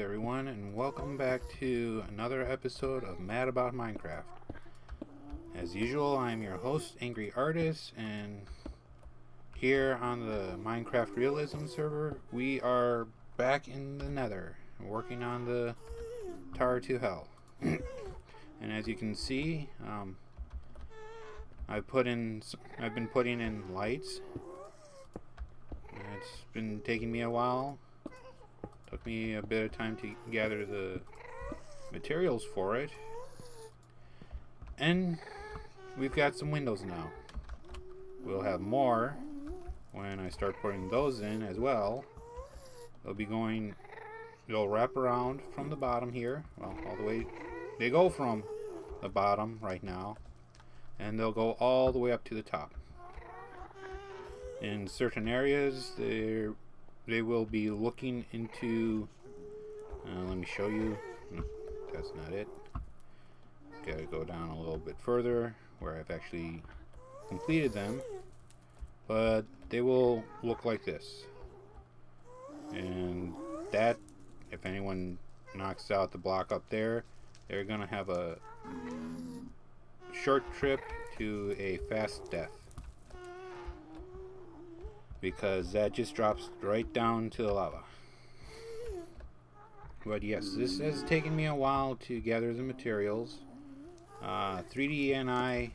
everyone, and welcome back to another episode of Mad About Minecraft. As usual, I'm your host, Angry Artist, and here on the Minecraft Realism server, we are back in the Nether, working on the Tower to Hell. And as you can see, I've been putting in lights. It's been taking me a while. Took me a bit of time to gather the materials for it. And we've got some windows now. We'll have more when I start putting those in as well. They'll wrap around from the bottom here. Well, all the way. They go from the bottom right now. And they'll go all the way up to the top. In certain areas, they will be looking into, let me show you. No, that's not it. Gotta go down a little bit further where I've actually completed them, but they will look like this. And that, if anyone knocks out the block up there, they're gonna have a short trip to a fast death, because that just drops right down to the lava. But yes, this has taken me a while to gather the materials. 3D and I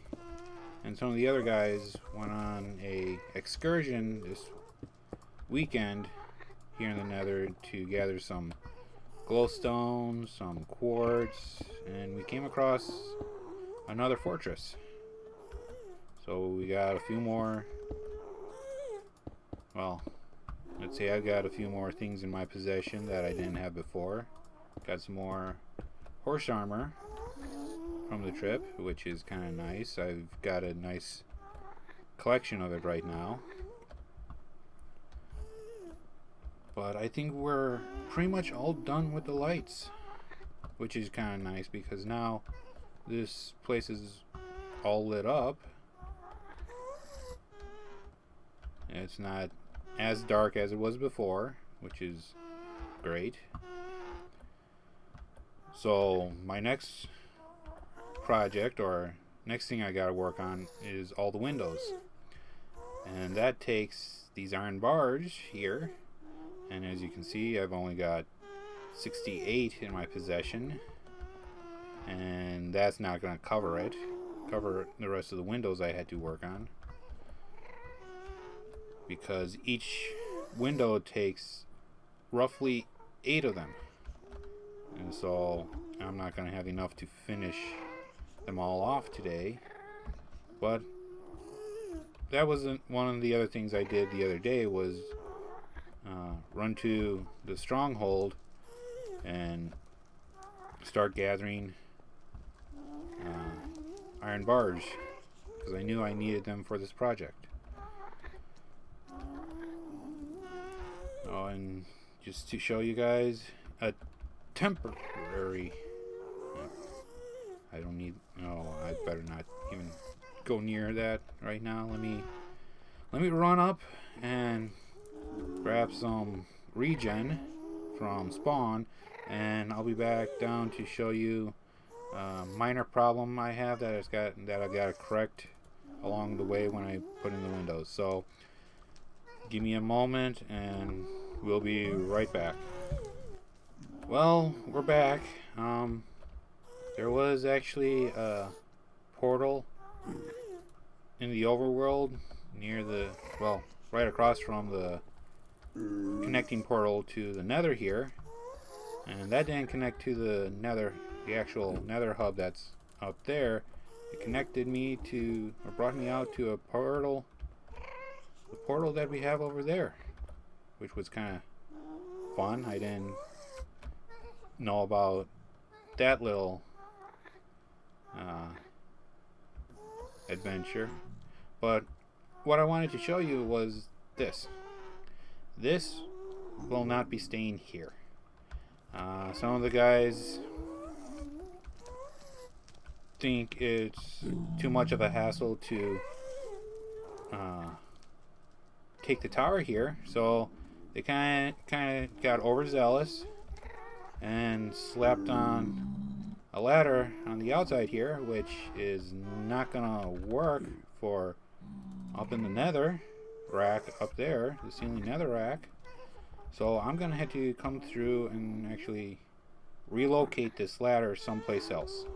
and some of the other guys went on a excursion this weekend here in the Nether to gather some glowstone, some quartz, and we came across another fortress. So we got a few more. Well, let's say I got a few more things in my possession that I didn't have before. Got some more horse armor from the trip, which is kind of nice. I've got a nice collection of it right now. But I think we're pretty much all done with the lights, which is kind of nice because now this place is all lit up. It's not as dark as it was before, which is great. So my next project, or next thing I gotta work on, is all the windows, and that takes these iron bars here. And as you can see, I've only got 68 in my possession, and that's not gonna cover the rest of the windows I had to work on, because each window takes roughly 8 of them, and so I'm not going to have enough to finish them all off today. But that wasn't one of the other things I did the other day, was run to the stronghold and start gathering iron bars, because I knew I needed them for this project. Oh, and just to show you guys a temporary, I better not even go near that right now. Let me run up and grab some regen from spawn, and I'll be back down to show you a minor problem I have that I gotta correct along the way when I put in the windows. So give me a moment and we'll be right back. Well, we're back. There was actually a portal in the overworld near right across from the connecting portal to the Nether here, and that didn't connect to the Nether, the actual Nether hub that's up there. It connected me to, or brought me out to a portal, the portal that we have over there, which was kind of fun. I didn't know about that little adventure, but what I wanted to show you was this. This will not be staying here. Some of the guys think it's too much of a hassle to take the tower here, so they kind of got overzealous and slapped on a ladder on the outside here, which is not gonna work for up in the nether rack up there, the ceiling nether rack. So I'm gonna have to come through and actually relocate this ladder someplace else.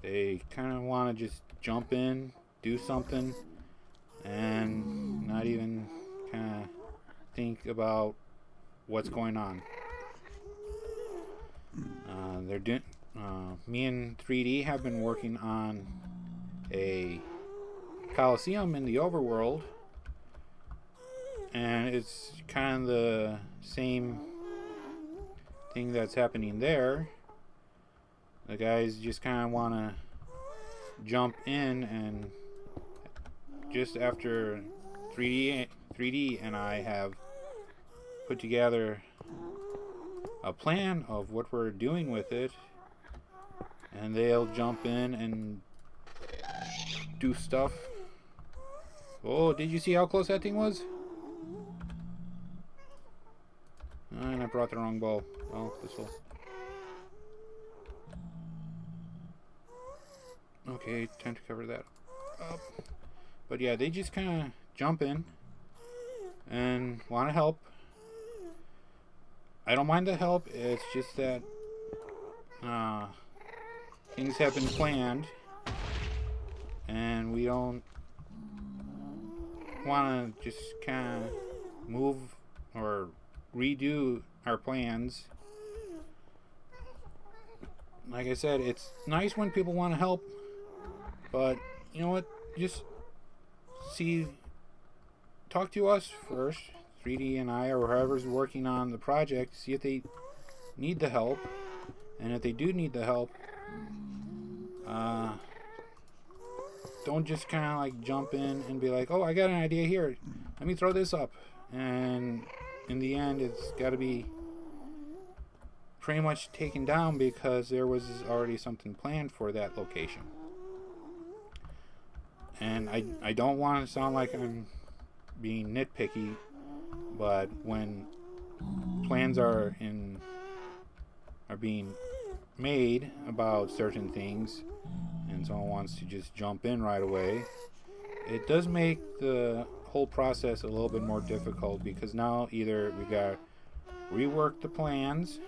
They kind of want to just jump in, do something, and not even kind of think about what's going on. They're doing. Me and 3D have been working on a Coliseum in the overworld, and it's kind of the same thing that's happening there. The guys just kind of want to jump in, and just after 3D and I have put together a plan of what we're doing with it, and they'll jump in and do stuff. Oh, did you see how close that thing was? And I brought the wrong bow. Oh, this will. Okay, time to cover that up. But yeah, they just kind of jump in and want to help. I don't mind the help. It's just that things have been planned, and we don't want to just kind of move or redo our plans. Like I said, it's nice when people want to help, but you know what? Just talk to us first, 3D and I, or whoever's working on the project, see if they need the help. And if they do need the help, don't just kind of like jump in and be like, oh, I got an idea here, let me throw this up. And in the end, it's got to be pretty much taken down because there was already something planned for that location. And I don't want to sound like I'm being nitpicky, but when plans are being made about certain things and someone wants to just jump in right away, it does make the whole process a little bit more difficult, because now either we got to rework the plans,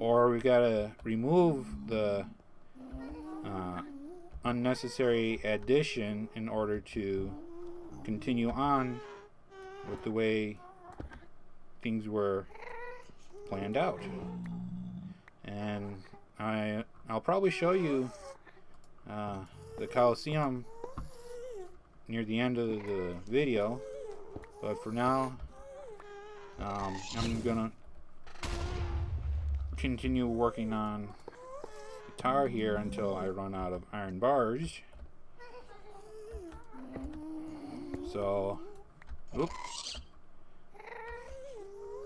or we got to remove the unnecessary addition in order to continue on with the way things were planned out. And I'll probably show you the Coliseum near the end of the video, but for now I'm gonna continue working on the tower here until I run out of iron bars. So, oops.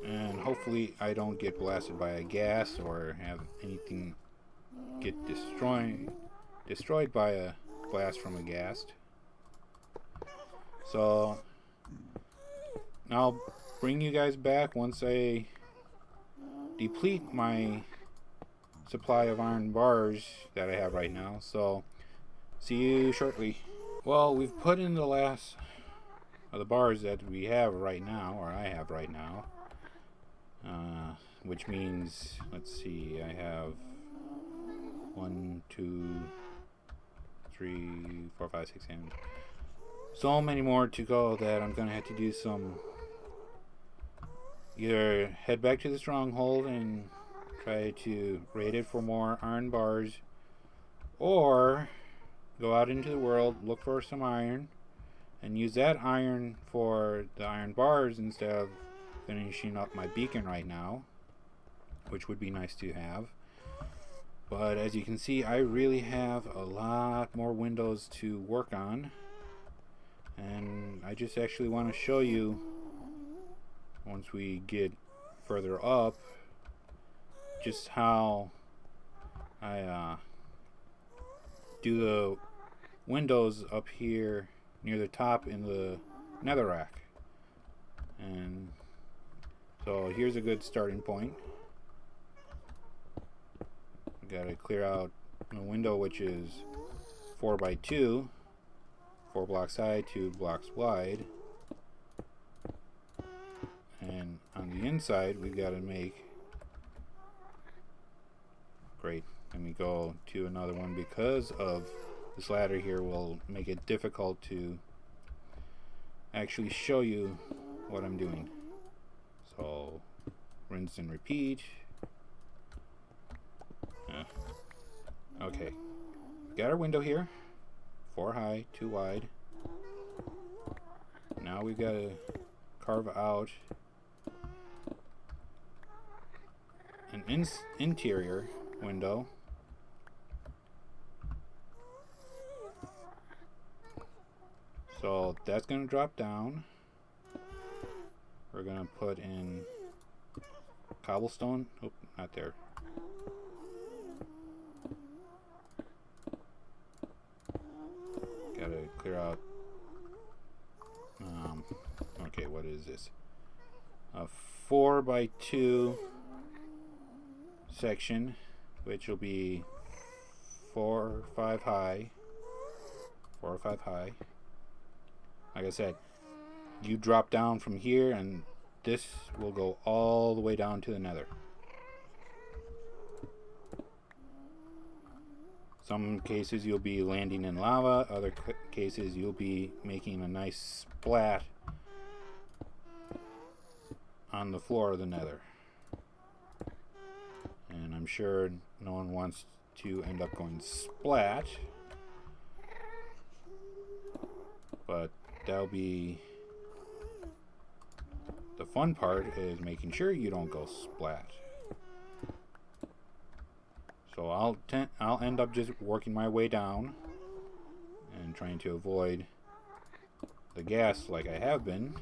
And hopefully I don't get blasted by a gas or have anything get destroyed by a blast from a ghast. So I'll bring you guys back once I deplete my supply of iron bars that I have right now. So see you shortly. Well, we've put in the last of the bars that we have right now, or I have right now. Which means, let's see, I have 1, 2, 3, 4, 5, 6, and so many more to go that I'm gonna have to do some, either head back to the stronghold and try to raid it for more iron bars, or go out into the world, look for some iron, and use that iron for the iron bars instead of finishing up my beacon right now, which would be nice to have. But as you can see, I really have a lot more windows to work on, and I just actually want to show you, once we get further up, just how I do the windows up here near the top in the netherrack. And so here's a good starting point. Gotta clear out a window which is 4 by 2, 4 blocks high, 2 blocks wide. And on the inside, we've got to make... Great. Let me go to another one because of this ladder here will make it difficult to actually show you what I'm doing. So, rinse and repeat. Okay. Got our window here. 4 high, 2 wide. Now we've got to carve out an interior window. So that's going to drop down. We're going to put in cobblestone. Oh, not there. Gotta clear out. Okay, what is this? A 4 by 2 section, which will be 4 or 5 high. 4 or 5 high. Like I said, you drop down from here and this will go all the way down to the nether. Some cases you'll be landing in lava, other cases you'll be making a nice splat on the floor of the nether. And I'm sure no one wants to end up going splat, but that'll be the fun part, is making sure you don't go splat. So I'll end up just working my way down and trying to avoid the gas like I have been.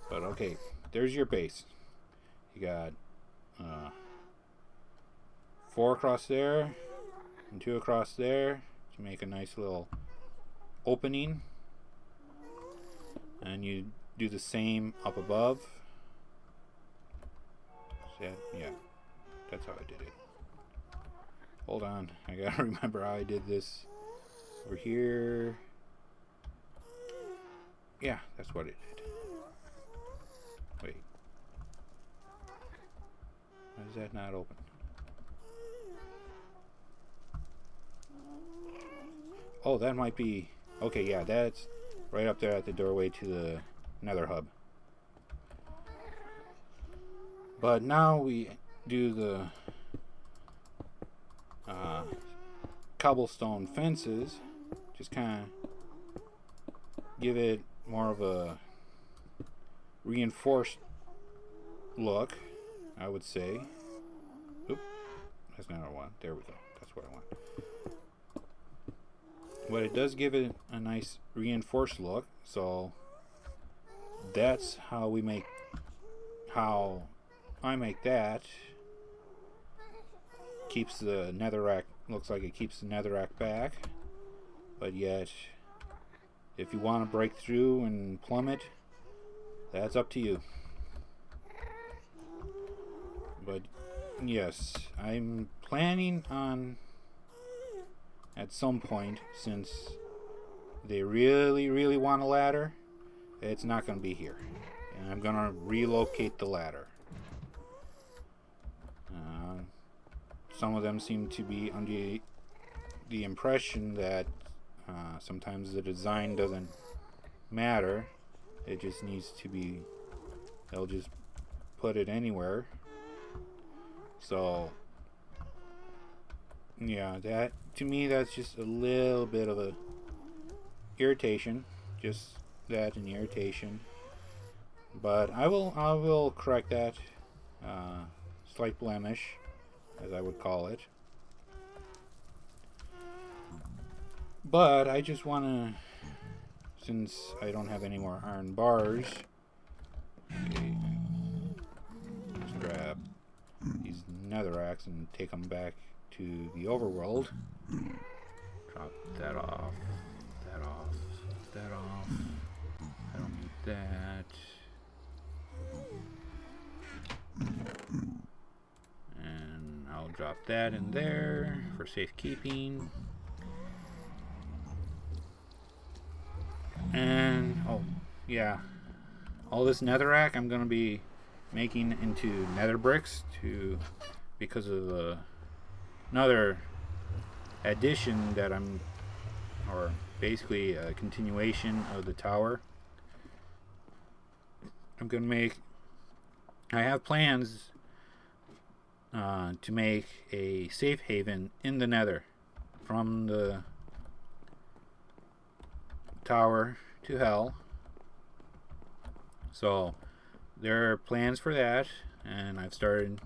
But okay, there's your base. You got 4 across there and 2 across there to make a nice little opening. And you do the same up above. Yeah. That's how I did it. Hold on, I gotta remember how I did this. Over here. Yeah, that's what it did. Wait. Why is that not open? Oh, that might be... Okay, yeah, that's right up there at the doorway to the nether hub. But now we do the cobblestone fences, just kind of give it more of a reinforced look, I would say. Oop, that's not what I want. There we go. That's what I want. But it does give it a nice reinforced look, so that's how we make, how I make that. Keeps the netherrack, looks like it keeps the netherrack back, but yet if you want to break through and plummet, that's up to you. But yes, I'm planning on, at some point, since they really want a ladder, it's not going to be here, and I'm going to relocate the ladder. Some of them seem to be under the impression that sometimes the design doesn't matter. It just needs to be, they'll just put it anywhere. So yeah, that, to me, that's just a little bit of a irritation. Just that, an irritation. But I will correct that slight blemish, as I would call it. But I just want to, since I don't have any more iron bars, okay, let's grab these netherracks and take them back to the overworld. Drop that off, that off, that off. I don't need that. drop that in there for safekeeping. And, oh, yeah. All this netherrack I'm going to be making into nether bricks because of another addition that or basically a continuation of the tower. I have plans to make a safe haven in the nether from the tower to hell. So there are plans for that, and I've started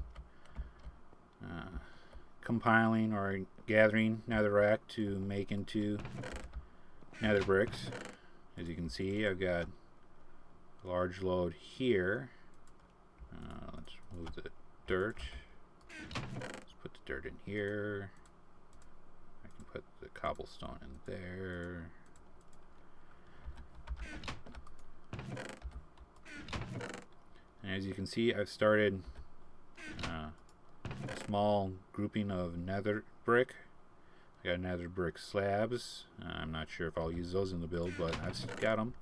compiling or gathering netherrack to make into nether bricks. As you can see, I've got a large load here. Let's move the dirt. Let's put the dirt in here. I can put the cobblestone in there. And as you can see, I've started a small grouping of nether brick. I got nether brick slabs. I'm not sure if I'll use those in the build, but I've got them.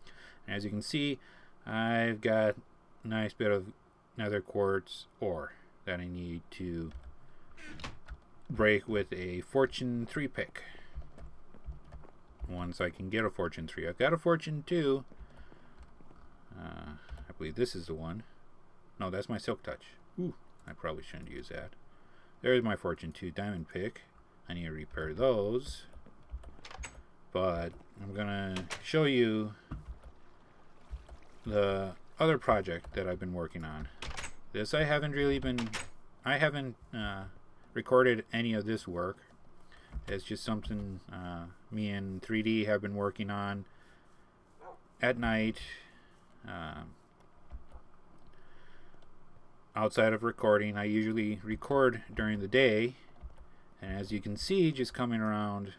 And as you can see, I've got a nice bit of nether quartz ore that I need to break with a fortune 3 pick. Once I can get a fortune 3. I've got a fortune 2. I believe this is the one. No, that's my silk touch. Ooh, I probably shouldn't use that. There's my fortune 2 diamond pick. I need to repair those. But I'm gonna show you the other project that I've been working on. This I haven't recorded any of this work. It's just something me and 3D have been working on at night, outside of recording. I usually record during the day, and as you can see, just coming around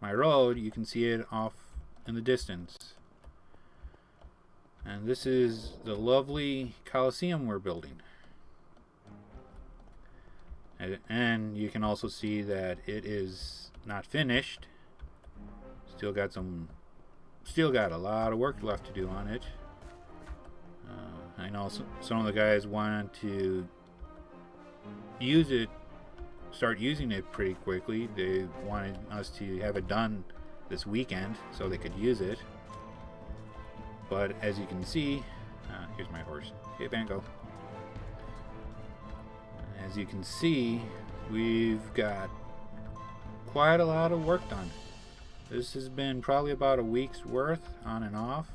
my road, you can see it off in the distance. And this is the lovely Coliseum we're building. And you can also see that it is not finished. Still got a lot of work left to do on it. I know some of the guys wanted to start using it pretty quickly. They wanted us to have it done this weekend so they could use it. But as you can see, here's my horse. Hey, Bango. As you can see, we've got quite a lot of work done. This has been probably about a week's worth on and off.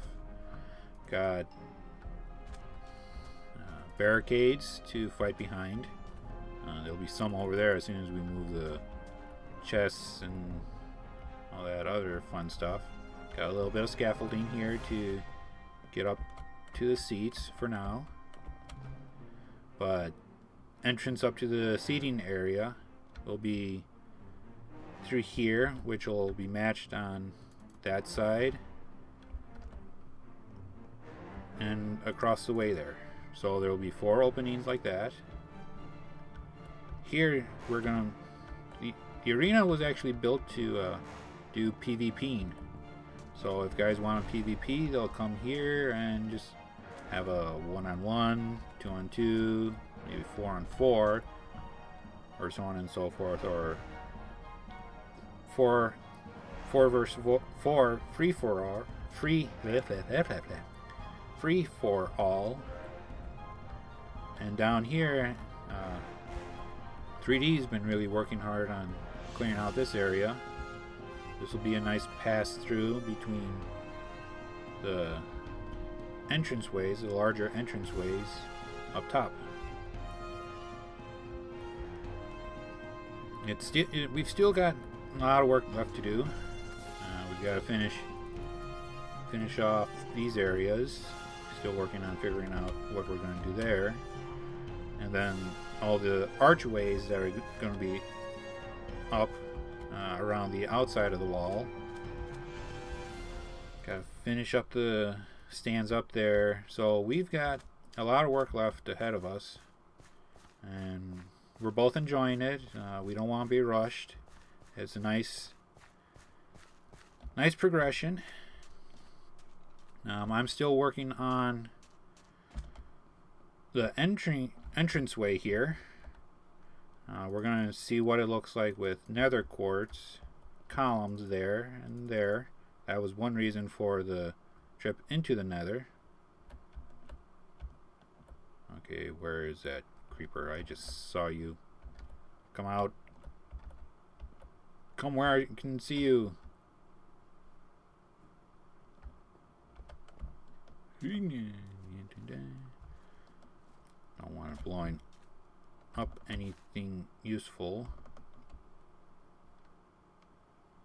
Got barricades to fight behind. There'll be some over there as soon as we move the chests and all that other fun stuff. Got a little bit of scaffolding here to get up to the seats for now. But entrance up to the seating area will be through here, which will be matched on that side and across the way there. So there will be 4 openings like that. Here we're gonna the arena was actually built to do PvPing. So if guys want a PvP, they'll come here and just have a 1-on-1, 2-on-2, maybe 4-on-4, or so on and so forth, or 4 versus 4 free for all. And down here, 3D's been really working hard on clearing out this area. This will be a nice pass through between the entranceways, the larger entranceways up top. We've still got a lot of work left to do. We've got to finish off these areas. Still working on figuring out what we're going to do there. And then all the archways that are going to be up around the outside of the wall. Got to finish up the stands up there. So we've got a lot of work left ahead of us. And we're both enjoying it. We don't want to be rushed. It's a nice progression. I'm still working on the entranceway here. We're going to see what it looks like with nether quartz columns there and there. That was one reason for the trip into the nether. Okay, where is that creeper? I just saw you. Come out. Come where I can see you. Don't want it blowing up anything useful.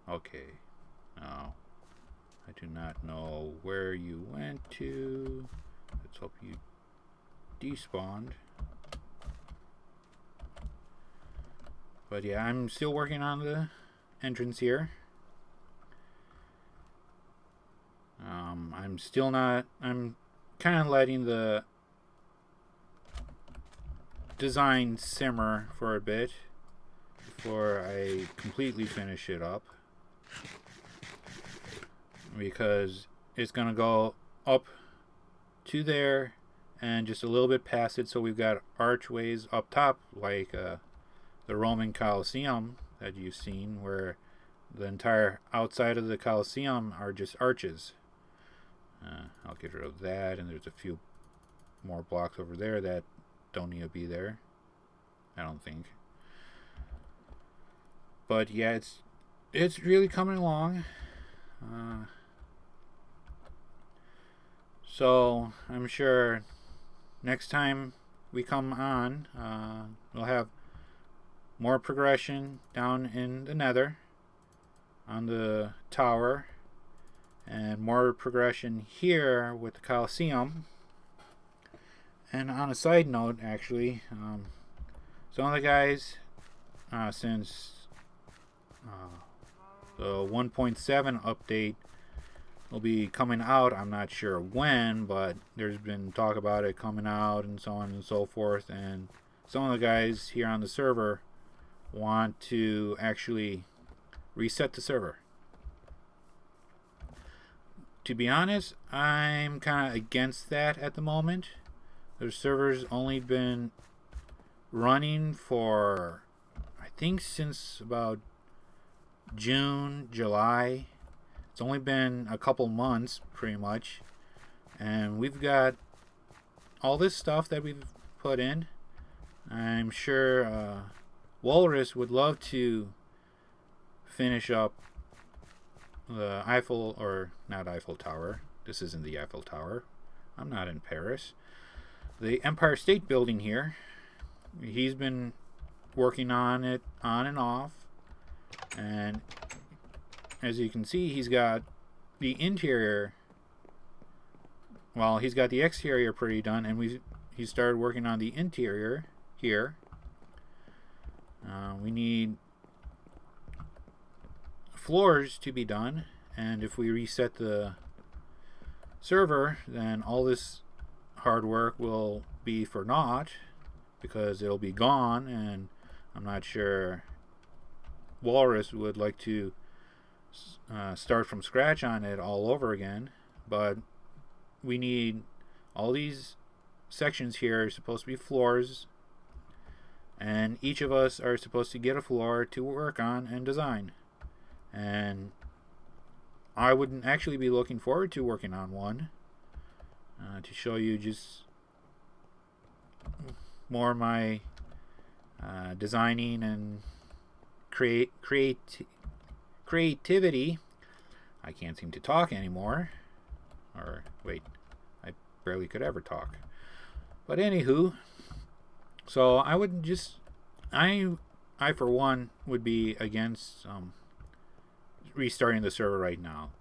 Okay. Now, I do not know where you went to. Let's hope you despawned. But yeah, I'm still working on the entrance here. I'm kind of letting the design simmer for a bit before I completely finish it up, because it's gonna go up to there and just a little bit past it, so we've got archways up top like the Roman Colosseum that you've seen, where the entire outside of the Colosseum are just arches. I'll get rid of that, and there's a few more blocks over there that don't need to be there, I don't think. But yeah, it's really coming along. So I'm sure next time we come on, we'll have more progression down in the nether on the tower, and more progression here with the Colosseum. And on a side note, actually, some of the guys, since the 1.7 update will be coming out, I'm not sure when, but there's been talk about it coming out and so on and so forth, and some of the guys here on the server want to actually reset the server. To be honest, I'm kind of against that at the moment. The server's only been running for, I think, since about June, July. It's only been a couple months, pretty much. And we've got all this stuff that we've put in. I'm sure Walrus would love to finish up the Eiffel, or not Eiffel Tower. This isn't the Eiffel Tower. I'm not in Paris. The Empire State Building here. He's been working on it on and off. And as you can see, he's got the interior. Well, he's got the exterior pretty done, and he started working on the interior here. We need floors to be done, and if we reset the server, then all this hard work will be for naught, because it'll be gone, and I'm not sure Walrus would like to start from scratch on it all over again. But we need all these sections here are supposed to be floors, and each of us are supposed to get a floor to work on and design. And I would actually be looking forward to working on one, to show you just more my designing and creativity. I can't seem to talk anymore. Or wait, I barely could ever talk. But anywho, so I would just, I for one would be against restarting the server right now.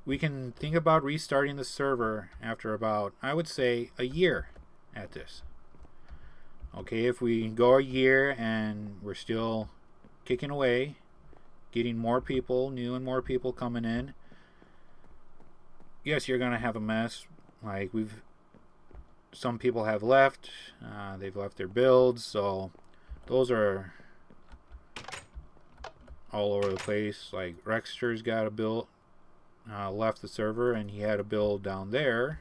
We can think about restarting the server after about, I would say, a year at this. Okay, if we go a year and we're still kicking away, getting more people, new and more people coming in, yes, you're gonna have a mess. Like, some people have left. They've left their builds, so those are all over the place. Like Rexter's got a build, left the server, and he had a build down there.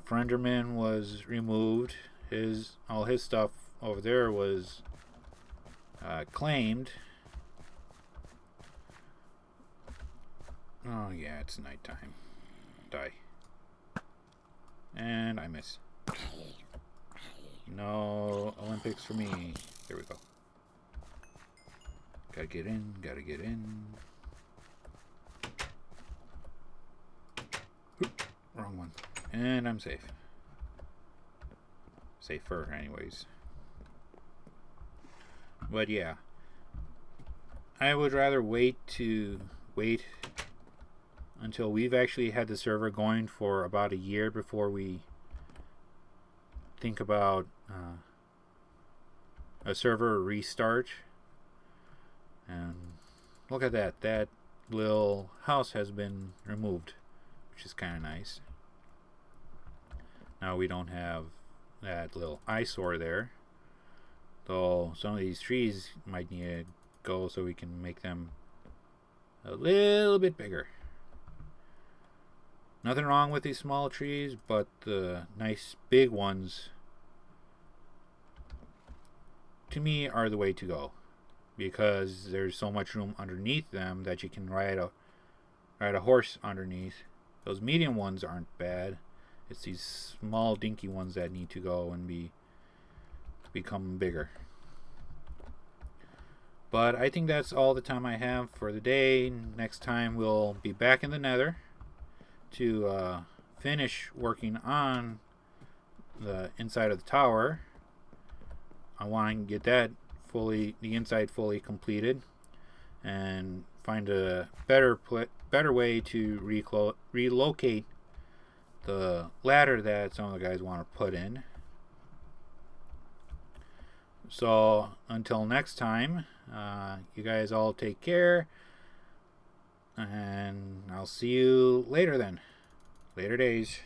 Frenderman was removed. All his stuff over there was claimed. Oh yeah, it's nighttime. Die. And I miss. No Olympics for me. There we go. Gotta get in, gotta get in. Oop, wrong one. And I'm safe. Safer, anyways. But yeah. I would rather wait until we've actually had the server going for about a year before we think about a server restart. And look at that. That little house has been removed, which is kind of nice. Now we don't have that little eyesore there. Though some of these trees might need to go so we can make them a little bit bigger. Nothing wrong with these small trees, but the nice big ones, to me, are the way to go. Because there's so much room underneath them that you can ride a horse underneath. Those medium ones aren't bad. It's these small dinky ones that need to go and become bigger. But I think that's all the time I have for the day. Next time we'll be back in the Nether to finish working on the inside of the tower. I want to get that the inside fully completed, and find a better way to relocate the ladder that some of the guys want to put in. So until next time, you guys all take care, and I'll see you later then. Later days.